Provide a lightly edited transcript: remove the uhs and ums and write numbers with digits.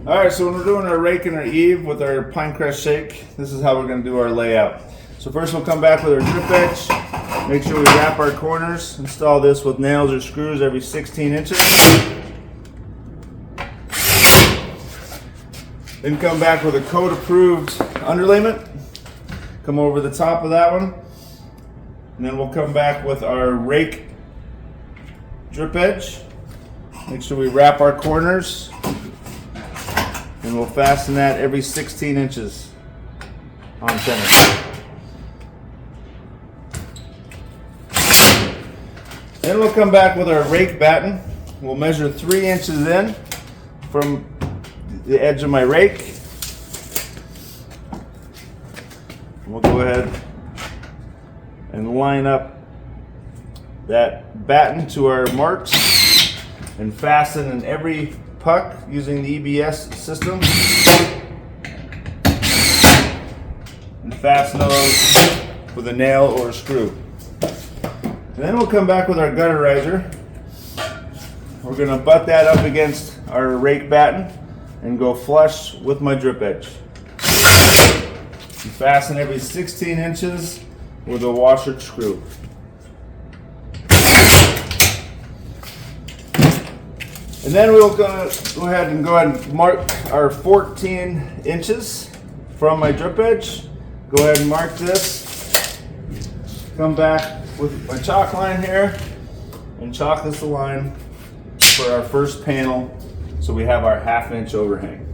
All right, so when we're doing our rake and our Eave with our pine crest shake, this is how we're going to do our layout. So first we'll come back with our drip edge, make sure we wrap our corners, install this with nails or screws every 16 inches. Then come back with a code approved underlayment, come over the top of that one, and then we'll come back with our rake drip edge, make sure we wrap our corners. And we'll fasten that every 16 inches on center. Then we'll come back with our rake batten. We'll measure 3 inches in from the edge of my rake. We'll go ahead and line up that batten to our marks and fasten in every puck using the EBS system, and fasten those with a nail or a screw. And then we'll come back with our gutter riser. We're going to butt that up against our rake batten and go flush with my drip edge. And fasten every 16 inches with a washer screw. And then we'll go ahead and mark our 14 inches from my drip edge. Go ahead and mark this. Come back with my chalk line here and chalk this a line for our first panel so we have our 1/2 inch overhang.